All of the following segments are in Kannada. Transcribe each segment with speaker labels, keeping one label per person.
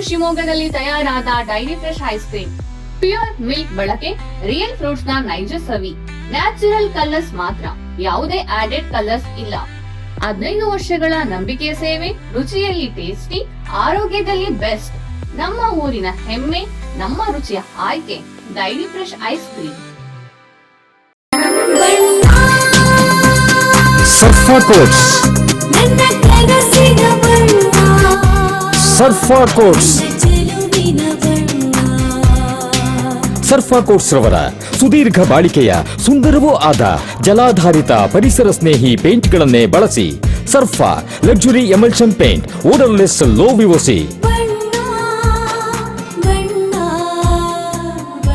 Speaker 1: ಶಿವಮೊಗ್ಗದಲ್ಲಿ ತಯಾರಾದ dairy fresh ice cream. Pure milk ಬಳಕೆ, ರಿಯಲ್ ಫ್ರೂಟ್ಸ್ ನ ನೈಜ ಸವಿ, ನ್ಯಾಚುರಲ್ ಕಲರ್ಸ್ ಮಾತ್ರ, ಯಾವುದೇ ಆಡೆಡ್ ಕಲರ್ಸ್ ಇಲ್ಲ. 15 ವರ್ಷಗಳ ನಂಬಿಕೆಯ ಸೇವೆ, ರುಚಿಯಲ್ಲಿ ಟೇಸ್ಟಿ, ಆರೋಗ್ಯದಲ್ಲಿ ಬೆಸ್ಟ್. ನಮ್ಮ ಊರಿನ ಹೆಮ್ಮೆ, ನಮ್ಮ ರುಚಿಯ ಆಯ್ಕೆ dairy fresh ice cream.
Speaker 2: ಸರ್ಫಾ quotes, ಸರ್ಫಾ quotes, ಸರ್ಫಾ quotes ರವರ ಸುದೀರ್ಘ ಬಾಳಿಕೆಯ ಸುಂದರವೂ ಆದ ಜಲಾಧಾರಿತ ಪರಿಸರ ಸ್ನೇಹಿ ಪೇಂಟ್ಗಳನ್ನೇ ಬಳಸಿ. Surfa luxury emulsion paint, odourless, low VOC,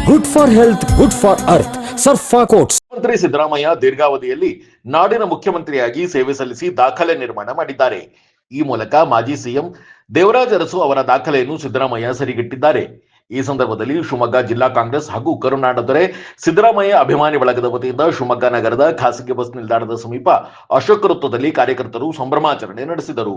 Speaker 2: good for health, good for earth. Surfa coats.
Speaker 3: ಮುಖ್ಯಮಂತ್ರಿ ಸಿದ್ದರಾಮಯ್ಯ ದೀರ್ಘಾವಧಿಯಲ್ಲಿ ನಾಡಿನ ಮುಖ್ಯಮಂತ್ರಿಯಾಗಿ ಸೇವೆ ಸಲ್ಲಿಸಿ ದಾಖಲೆ ನಿರ್ಮಾಣ ಮಾಡಿದ್ದಾರೆ. ಈ ಮೂಲಕ ಮಾಜಿ ಸಿಎಂ ದೇವರಾಜ ಅರಸು ಅವರ ದಾಖಲೆಯನ್ನು ಸಿದ್ದರಾಮಯ್ಯ ಸರಿಗಟ್ಟಿದ್ದಾರೆ. ಈ ಸಂದರ್ಭದಲ್ಲಿ ಶಿವಮೊಗ್ಗ ಜಿಲ್ಲಾ ಕಾಂಗ್ರೆಸ್ ಹಾಗೂ ಕರುನಾಡ ದೊರೆ ಸಿದ್ದರಾಮಯ್ಯ ಅಭಿಮಾನಿ ಬಳಗದ ವತಿಯಿಂದ ಶಿವಮೊಗ್ಗ ನಗರದ ಖಾಸಗಿ ಬಸ್ ನಿಲ್ದಾಣದ ಸಮೀಪ ಅಶೋಕ ವೃತ್ತದಲ್ಲಿ ಕಾರ್ಯಕರ್ತರು ಸಂಭ್ರಮಾಚರಣೆ ನಡೆಸಿದರು.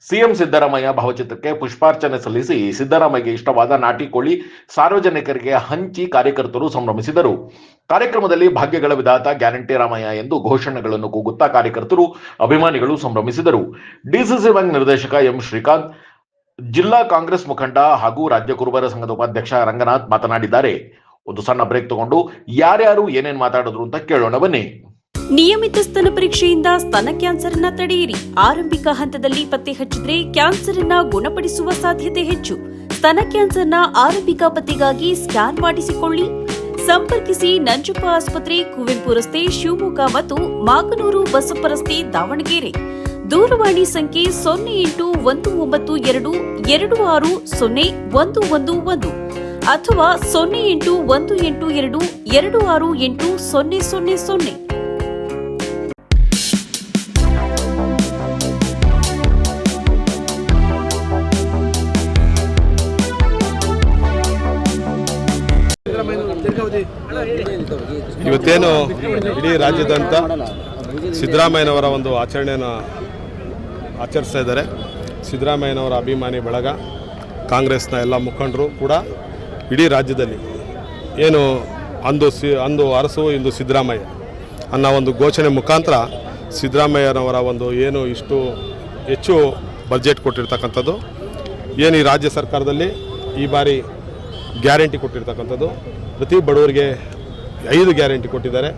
Speaker 3: ಸಿಎಂ ಸಿದ್ದರಾಮಯ್ಯ ಭಾವಚಿತ್ರಕ್ಕೆ ಪುಷ್ಪಾರ್ಚನೆ ಸಲ್ಲಿಸಿ ಸಿದ್ದರಾಮಯ್ಯಗೆ ಇಷ್ಟವಾದ ನಾಟಿ ಕೋಳಿ ಸಾರ್ವಜನಿಕರಿಗೆ ಹಂಚಿ ಕಾರ್ಯಕರ್ತರು ಸಂಭ್ರಮಿಸಿದರು. ಕಾರ್ಯಕ್ರಮದಲ್ಲಿ ಭಾಗ್ಯಗಳ ವಿಧಾತ ಗ್ಯಾರಂಟಿ ರಾಮಯ್ಯ ಎಂದು ಘೋಷಣೆಗಳನ್ನು ಕೂಗುತ್ತಾ ಕಾರ್ಯಕರ್ತರು ಅಭಿಮಾನಿಗಳು ಸಂಭ್ರಮಿಸಿದರು. ಡಿಸಿಸಿ ಬ್ಯಾಂಕ್ ನಿರ್ದೇಶಕ ಎಂ ಶ್ರೀಕಾಂತ್, ಜಿಲ್ಲಾ ಕಾಂಗ್ರೆಸ್ ಮುಖಂಡ ಹಾಗೂ ರಾಜ್ಯ ಕುರುಬರ ಸಂಘದ ಉಪಾಧ್ಯಕ್ಷ ರಂಗನಾಥ್ ಮಾತನಾಡಿದ್ದಾರೆ. ಒಂದು ಸಣ್ಣ ಬ್ರೇಕ್ ತಗೊಂಡು ಯಾರ್ಯಾರು ಏನೇನ್ ಮಾತಾಡಿದ್ರು ಅಂತ ಕೇಳೋಣ ಬನ್ನಿ.
Speaker 4: ನಿಯಮಿತ ಸ್ತನ ಪರೀಕ್ಷೆಯಿಂದ ಸ್ತನ ಕ್ಯಾನ್ಸರ್ ಅನ್ನ ತಡೆಯಿರಿ. ಆರಂಭಿಕ ಹಂತದಲ್ಲಿ ಪತ್ತೆ ಹಚ್ಚಿದ್ರೆ ಕ್ಯಾನ್ಸರ್ ಅನ್ನ ಗುಣಪಡಿಸುವ ಸಾಧ್ಯತೆ ಹೆಚ್ಚು. ಸ್ತನ ಕ್ಯಾನ್ಸರ್ನ ಆರಂಭಿಕ ಪತ್ತೆಗಾಗಿ ಸ್ಕ್ಯಾನ್ ಮಾಡಿಸಿಕೊಳ್ಳಿ. ಸಂಪರ್ಕಿಸಿ ನಂಜಪ್ಪ ಆಸ್ಪತ್ರೆ, ಕುವೆಂಪು ರಸ್ತೆ, ಶಿವಮೊಗ್ಗ ಮತ್ತು ಮಾಗನೂರು ಬಸಪ್ಪ ರಸ್ತೆ, ದಾವಣಗೆರೆ. ದೂರವಾಣಿ ಸಂಖ್ಯೆ 0812260111 ಅಥವಾ 081822680000.
Speaker 5: ಇವತ್ತೇನು ಇಡೀ ರಾಜ್ಯಾದ್ಯಂತ ಸಿದ್ದರಾಮಯ್ಯನವರ ಒಂದು ಆಚರಣೆಯನ್ನು ಆಚರಿಸ್ತಾ ಇದ್ದಾರೆ. ಸಿದ್ದರಾಮಯ್ಯನವರ ಅಭಿಮಾನಿ ಬಳಗ, ಕಾಂಗ್ರೆಸ್ನ ಎಲ್ಲ ಮುಖಂಡರು ಕೂಡ ಇಡೀ ರಾಜ್ಯದಲ್ಲಿ ಏನು ಅಂದು ಅರಸು ಇಂದು ಸಿದ್ದರಾಮಯ್ಯ ಅನ್ನೋ ಒಂದು ಘೋಷಣೆ ಮುಖಾಂತರ ಸಿದ್ದರಾಮಯ್ಯನವರ ಒಂದು ಏನು ಇಷ್ಟು ಹೆಚ್ಚು ಬಜೆಟ್ ಕೊಟ್ಟಿರ್ತಕ್ಕಂಥದ್ದು, ಏನು ಈ ರಾಜ್ಯ ಸರ್ಕಾರದಲ್ಲಿ ಈ ಬಾರಿ ಗ್ಯಾರಂಟಿ ಕೊಟ್ಟಿರ್ತಕ್ಕಂಥದ್ದು, ಪ್ರತಿ ಬಡವರಿಗೆ 5 ಗ್ಯಾರಂಟಿ ಕೊಟ್ಟಿದ್ದಾರೆ.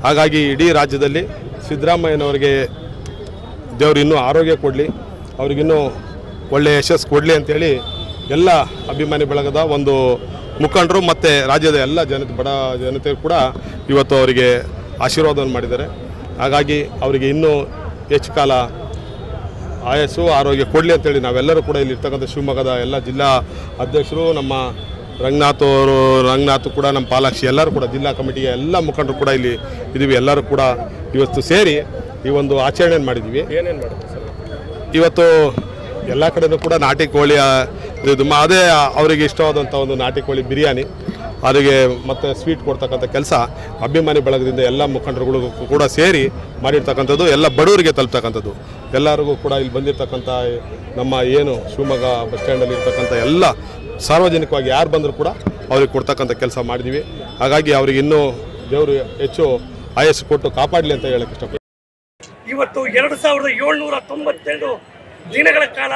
Speaker 5: ಹಾಗಾಗಿ ಇಡೀ ರಾಜ್ಯದಲ್ಲಿ ಸಿದ್ದರಾಮಯ್ಯನವರಿಗೆ ದೇವರು ಇನ್ನೂ ಆರೋಗ್ಯ ಕೊಡಲಿ, ಅವ್ರಿಗಿನ್ನೂ ಒಳ್ಳೆಯ ಯಶಸ್ಸು ಕೊಡಲಿ ಅಂತೇಳಿ ಎಲ್ಲ ಅಭಿಮಾನಿ ಬಳಗದ ಒಂದು ಮುಖಂಡರು ಮತ್ತು ರಾಜ್ಯದ ಎಲ್ಲ ಬಡ ಜನತೆ ಕೂಡ ಇವತ್ತು ಅವರಿಗೆ ಆಶೀರ್ವಾದವನ್ನು ಮಾಡಿದ್ದಾರೆ. ಹಾಗಾಗಿ ಅವರಿಗೆ ಇನ್ನೂ ಹೆಚ್ಚು ಕಾಲ ಆಯಸ್ಸು ಆರೋಗ್ಯ ಕೊಡಲಿ ಅಂತೇಳಿ ನಾವೆಲ್ಲರೂ ಕೂಡ ಇಲ್ಲಿರ್ತಕ್ಕಂಥ ಶಿವಮೊಗ್ಗದ ಎಲ್ಲ ಜಿಲ್ಲಾ ಅಧ್ಯಕ್ಷರು, ನಮ್ಮ ರಂಗನಾಥ್ ಕೂಡ, ನಮ್ಮ ಪಾಲಾಕ್ಷಿ, ಎಲ್ಲರೂ ಕೂಡ ಜಿಲ್ಲಾ ಕಮಿಟಿಯ ಎಲ್ಲ ಮುಖಂಡರು ಕೂಡ ಇಲ್ಲಿ ಇದ್ದೀವಿ. ಎಲ್ಲರೂ ಕೂಡ ಇವತ್ತು ಸೇರಿ ಈ ಒಂದು ಆಚರಣೆಯನ್ನು ಮಾಡಿದ್ದೀವಿ. ಏನೇನು ಮಾಡಿದ್ವಿ ಸರ್? ಇವತ್ತು ಎಲ್ಲ ಕಡೆಯೂ ಕೂಡ ನಾಟಿ ಕೋಳಿ ಅದೇ ಅವರಿಗೆ ಇಷ್ಟವಾದಂಥ ಒಂದು ನಾಟಿ ಕೋಳಿ ಬಿರಿಯಾನಿ, ಅವರಿಗೆ ಮತ್ತು ಸ್ವೀಟ್ ಕೊಡ್ತಕ್ಕಂಥ ಕೆಲಸ ಅಭಿಮಾನಿ ಬಳಗದಿಂದ ಎಲ್ಲ ಮುಖಂಡರುಗಳು ಕೂಡ ಸೇರಿ ಮಾಡಿರ್ತಕ್ಕಂಥದ್ದು, ಎಲ್ಲ ಬಡವರಿಗೆ ತಲುಪ್ತಕ್ಕಂಥದ್ದು. ಎಲ್ಲರಿಗೂ ಕೂಡ ಇಲ್ಲಿ ಬಂದಿರತಕ್ಕಂಥ ನಮ್ಮ ಏನು ಶಿವಮೊಗ್ಗ ಬಸ್ ಸ್ಟ್ಯಾಂಡಲ್ಲಿ ಇರ್ತಕ್ಕಂಥ ಎಲ್ಲ ಸಾರ್ವಜನಿಕವಾಗಿ ಯಾರು ಬಂದರೂ ಕೂಡ ಅವ್ರಿಗೆ ಕೊಡ್ತಕ್ಕಂಥ ಕೆಲಸ ಮಾಡಿದ್ದೀವಿ. ಹಾಗಾಗಿ ಅವ್ರಿಗೆ ಇನ್ನೂ ದೇವರು ಹೆಚ್ಚು ಆಯಸ್ಸು ಕೊಟ್ಟು ಕಾಪಾಡಲಿ ಅಂತ ಹೇಳಕ್ಕೆ ಇಷ್ಟಪಡ್ತೀನಿ.
Speaker 6: ಇವತ್ತು 2792 ದಿನಗಳ ಕಾಲ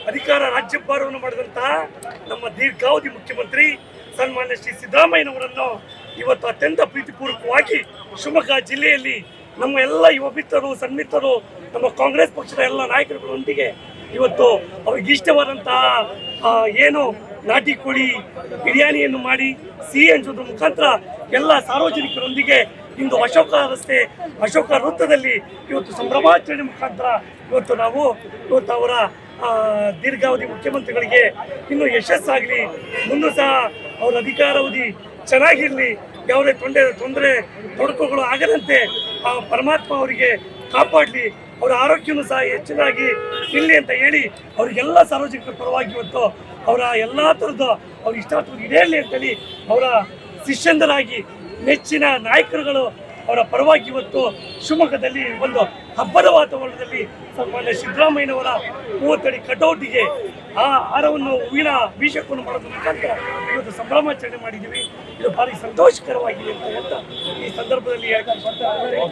Speaker 6: ಅಧಿಕಾರ ರಾಜ್ಯಭಾರವನ್ನು ಮಾಡಿದಂತಹ ನಮ್ಮ ದೀರ್ಘಾವಧಿ ಮುಖ್ಯಮಂತ್ರಿ ಸನ್ಮಾನ್ಯ ಶ್ರೀ ಸಿದ್ದರಾಮಯ್ಯನವರನ್ನು ಇವತ್ತು ಅತ್ಯಂತ ಪ್ರೀತಿಪೂರ್ವಕವಾಗಿ ಶಿವಮೊಗ್ಗ ಜಿಲ್ಲೆಯಲ್ಲಿ ನಮ್ಮ ಎಲ್ಲ ಯುವ ಮಿತ್ರರು, ಸನ್ಮಿತ್ರರು, ನಮ್ಮ ಕಾಂಗ್ರೆಸ್ ಪಕ್ಷದ ಎಲ್ಲ ನಾಯಕರುಗಳೊಂದಿಗೆ ಇವತ್ತು ಅವ್ರಿಗೆ ಇಷ್ಟವಾದಂತಹ ಏನು ನಾಟಿ ಕೋಳಿ ಬಿರಿಯಾನಿಯನ್ನು ಮಾಡಿ ಸಿಹಿ ಹಂಚುವುದರ ಮುಖಾಂತರ ಎಲ್ಲ ಸಾರ್ವಜನಿಕರೊಂದಿಗೆ ಇಂದು ಅಶೋಕ ವೃತ್ತದಲ್ಲಿ ಇವತ್ತು ಸಂಭ್ರಮಾಚರಣೆ ಮುಖಾಂತರ ಇವತ್ತು ಅವರ ದೀರ್ಘಾವಧಿ ಮುಖ್ಯಮಂತ್ರಿಗಳಿಗೆ ಇನ್ನೂ ಯಶಸ್ಸಾಗಲಿ, ಮುಂದೂ ಸಹ ಅವರ ಅಧಿಕಾರಾವಧಿ ಚೆನ್ನಾಗಿರಲಿ, ಯಾವುದೇ ತೊಡಕುಗಳು ಆಗದಂತೆ ಪರಮಾತ್ಮ ಅವರಿಗೆ ಕಾಪಾಡಲಿ, ಅವರ ಆರೋಗ್ಯನೂ ಸಹ ಹೆಚ್ಚಿನಾಗಿ ಇರಲಿ ಅಂತ ಹೇಳಿ ಅವರಿಗೆಲ್ಲ ಸಾರ್ವಜನಿಕರ ಪರವಾಗಿ ಇವತ್ತು ಅವರ ಎಲ್ಲ ಥರದ ಅವ್ರ ಇಷ್ಟಾರ್ಥಗಳು ಈಡೇರಲಿ ಅಂತೇಳಿ ಅವರ ಶಿಷ್ಯಂದರಾಗಿ ನೆಚ್ಚಿನ ನಾಯಕರುಗಳು ಅವರ ಪರವಾಗಿ ಇವತ್ತು ಶಿವಮೊಗ್ಗದಲ್ಲಿ ಒಂದು ಹಬ್ಬದ ವಾತಾವರಣದಲ್ಲಿ ಸನ್ಮಾನ್ಯ ಸಿದ್ದರಾಮಯ್ಯನವರ 30 ಅಡಿ ಕಟೌಟಿಗೆ ಆ ಹಾರವನ್ನು ಹೂವಿನ ಅಭಿಷೇಕವನ್ನು ಮಾಡೋದ್ರ ಮುಖಾಂತರ ಇವತ್ತು ಸಂಭ್ರಮಾಚರಣೆ ಮಾಡಿದ್ದೀವಿ. ಇದು ಭಾರಿ ಸಂತೋಷಕರವಾಗಿದೆ ಅಂತ ಈ ಸಂದರ್ಭದಲ್ಲಿ